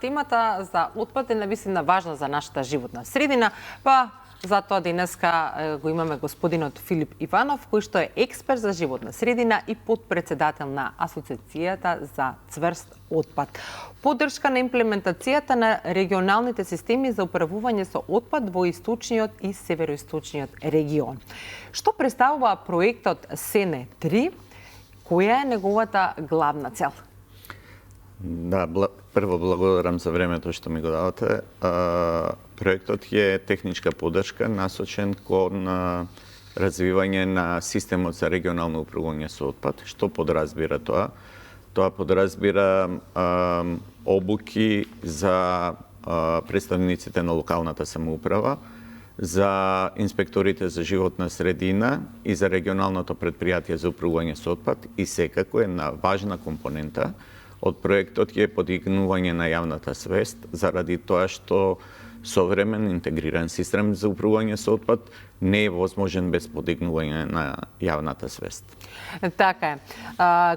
темата за отпад е навистина важна за нашата животна средина, па затоа денеска го имаме господинот Филип Иванов, кој што е експерт за животна средина и подпредседател на Асоциацијата за цврст отпад. Поддршка на имплементацијата на регионалните системи за управување со отпад во источниот и североисточниот регион. Што представува проектот СЕНЕ 3? Која е неговата главна цел? Да, прво благодарам за времето што ми го давате. Проектот е техничка поддршка насочен кон развивање на системот за регионално управување со отпад. Што подразбира тоа? Тоа подразбира обуки за представниците на локалната самоуправа, за инспекторите за животна средина и за регионалното предпријатие за управување со отпад и секако една важна компонента од проектот е подигнување на јавната свест заради тоа што современ интегриран систем за управување со отпад не е возможен без подигнување на јавната свест. Така е.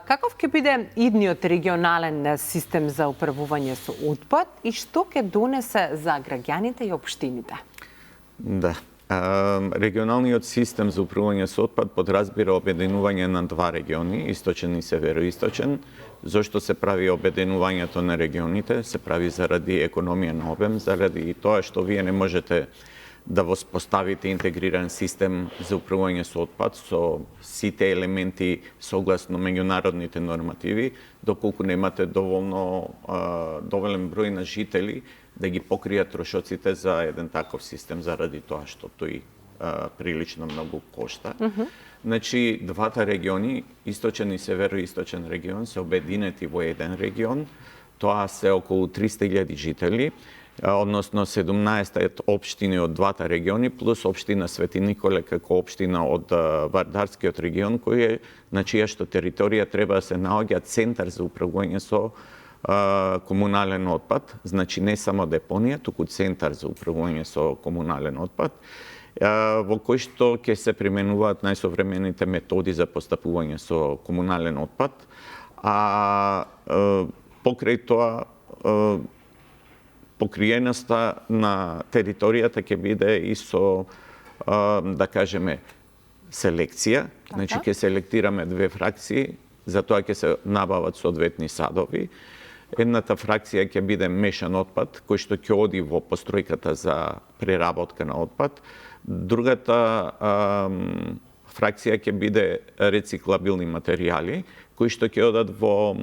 Каков ќе биде идниот регионален систем за управување со отпад и што ќе донесе за граѓаните и општините? Да. Регионалниот систем за управување со отпад подразбира обединување на два региони, источен и североисточен. Зошто се прави обединувањето на регионите? Се прави заради економија на обем, заради тоа што вие не можете да воспоставите интегриран систем за управување со отпад со сите елементи согласно меѓународните нормативи, доколку немате доволен број на жители да ги покријат трошоците за еден таков систем, заради тоа што тој прилично многу кошта. Значи, двата региони, источен и североисточен регион, се обединети во еден регион. Тоа се околу 300.000 жители, односно 17 општини од двата региони, плюс општина Свети Николе како општина од Вардарскиот регион, кој е на чија што територија треба да се наоѓа центар за управување со комунален отпад, значи не само депонија, туку центар за управување со комунален отпад, во кој што ќе се применуваат најсовремените методи за постапување со комунален отпад, а покрај тоа покриеноста на територијата ќе биде и со, да кажеме, селекција, значи ќе селектираме две фракции, за тоа ќе се набават соодветни садови. Едната фракција ќе биде мешан отпад, кој што ќе оди во постројката за преработка на отпад. Другата фракција ќе биде рециклабилни материјали, кои што ќе одат во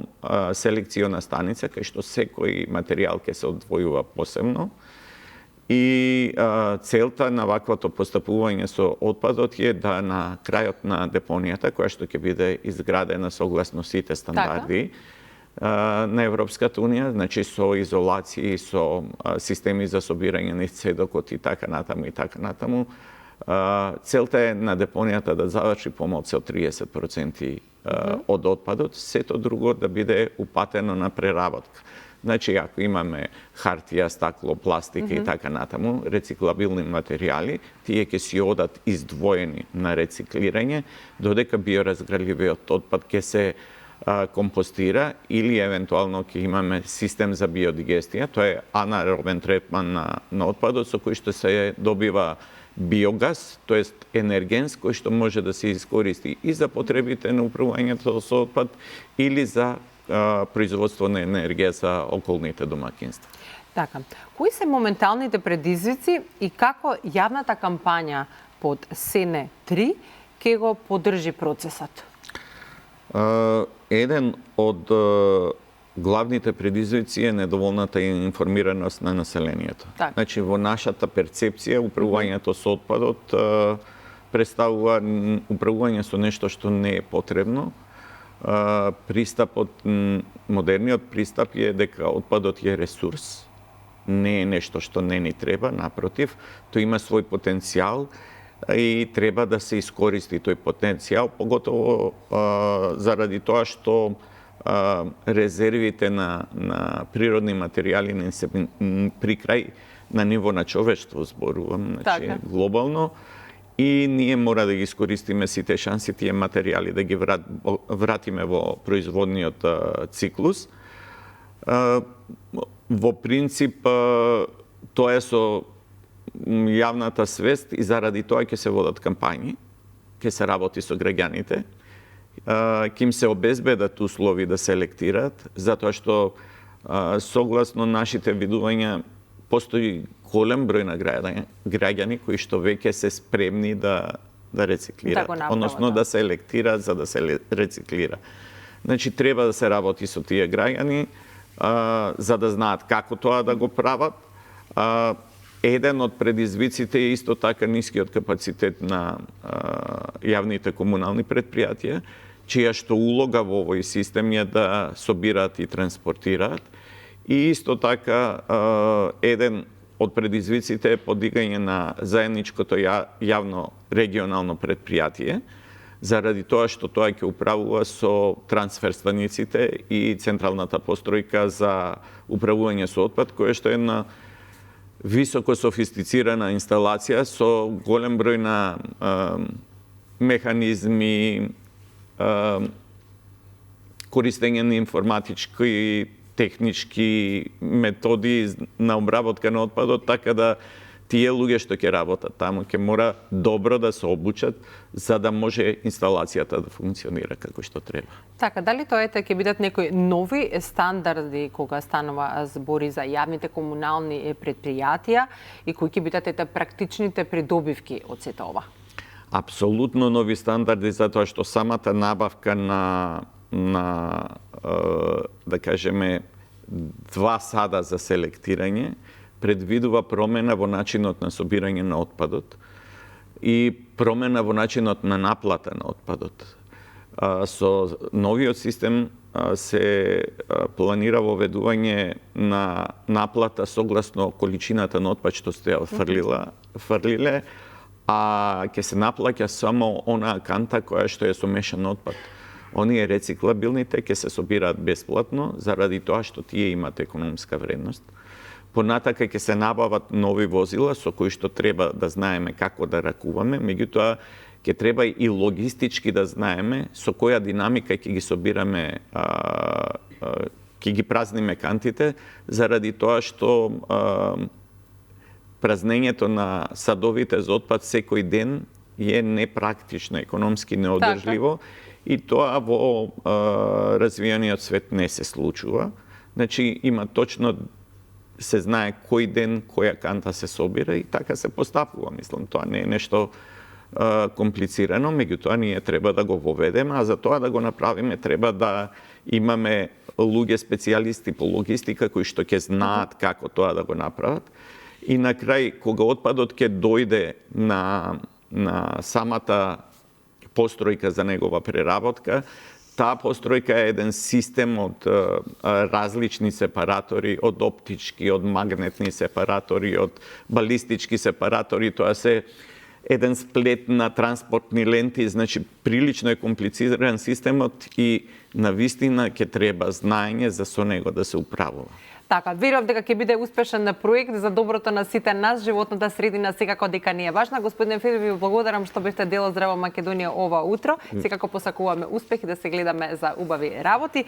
селекциона станица, кај што секој материјал ќе се одвојува посебно. И целта на ваквото постапување со отпадот е да на крајот на депонијата, која што ќе биде изградена согласно сите стандарди на Европската унија, значи со изолации, со системи за собирање на седокот и така натаму и така натаму. Целта е на депонијата да заврши помалку од 30% од отпадот, сето друго да биде упатено на преработка. Значи, ако имаме хартија, стакло, пластика и така натаму, рециклабилни материјали, тие ќе си одат издвоени на рециклирање, додека биоразградливиот отпад ќе се компостира или евентуално ќе имаме систем за биодигестија, тоа е анаеробен третман на отпадот со кој што се добива биогаз, тоест енергенс кој што може да се искористи и за потребите на управувањето со отпад или за производство на енергија за околните домаќинства. Така. Кои се моменталните предизвици и како јавната кампања под СЕНЕ 3 ќе го поддржи процесот? Еден од главните предизвици е недоволната информираност на населението. Так. Значи, во нашата перцепција, управувањето со отпадот представува управување со нешто што не е потребно. Модерниот пристап е дека отпадот е ресурс, не е нешто што не ни треба, напротив, тој има свој потенцијал и треба да се искористи тој потенцијал, поготово заради тоа што резервите на природни материјали не се при крај на ниво на човештво, зборувам, значи глобално, и ние мора да ги искористиме сите шанси тие материјали да ги вратиме во производниот циклус. во принцип тоа е со јавната свест и заради тоа ќе се водат кампањи, ќе се работи со граѓаните, ќе им се обезбедат услови да селектираат, затоа што согласно нашите видувања постои голем број на граѓани кои што веќе се спремни да рециклираат, односно да селектираат за да се рециклира. Значи треба да се работи со тие граѓани за да знаат како тоа да го прават. Еден од предизвиците е исто така нискиот капацитет на јавните комунални предпријатија, чија што улога во овој систем е да собираат и транспортираат. И исто така еден од предизвиците е подигање на заедничкото јавно регионално предпријатие, заради тоа што тоа ќе управува со трансфер станиците и централната постројка за управување со отпад, која што е една високо софистицирана инсталација со голем број на механизми, користење на информатички, технички методи на обработка на отпадот, така да тие луѓе што ќе работат таму ќе мора добро да се обучат за да може инсталацијата да функционира како што треба. Така, дали тоа ќе бидат некои нови стандарди кога станува збори за јавните комунални предпријатија и кои ќе бидат практичните придобивки од сето ова? Апсолутно нови стандарди, затоа што самата набавка на да кажеме 2 сада за селектирање предвидува промена во начинот на собирање на отпадот и промена во начинот на наплата на отпадот. Со новиот систем се планира воведување на наплата согласно количината на отпад што сте фрлиле, а ќе се наплаќа само онаа канта која што е со мешан отпад. Оние рециклабилните ќе се собираат бесплатно заради тоа што тие имаат економска вредност. Понатака ќе се набават нови возила со кои што треба да знаеме како да ракуваме, меѓутоа ќе треба и логистички да знаеме со која динамика ќе ги собираме, ќе ги празниме кантите, заради тоа што празнењето на садовите за отпад секој ден е непрактично, економски неодржливо и тоа во развиениот свет не се случува. Значи има точно се знае кој ден, која канта се собира и така се постапува. Мислам, тоа не е нешто комплицирано, меѓутоа ние треба да го воведеме, а за тоа да го направиме треба да имаме луѓе специјалисти по логистика кои што ќе знаат како тоа да го направат. И на крај, кога отпадот ќе дојде на самата постројка за негова преработка, таа постројка е еден систем од различни сепаратори, од оптички, од магнетни сепаратори, од балистички сепаратори, тоа се еден сплет на транспортни ленти, значи прилично е комплициран системот и навистина ќе треба знаење за со него да се управува. Така, верувам дека ќе биде успешен проект за доброто на сите нас. Животната средина секако дека не е важна. Господин Филип, ви благодарам што бевте дел од Здраво Македонија ова утро. Секако посакуваме успех и да се гледаме за убави работи.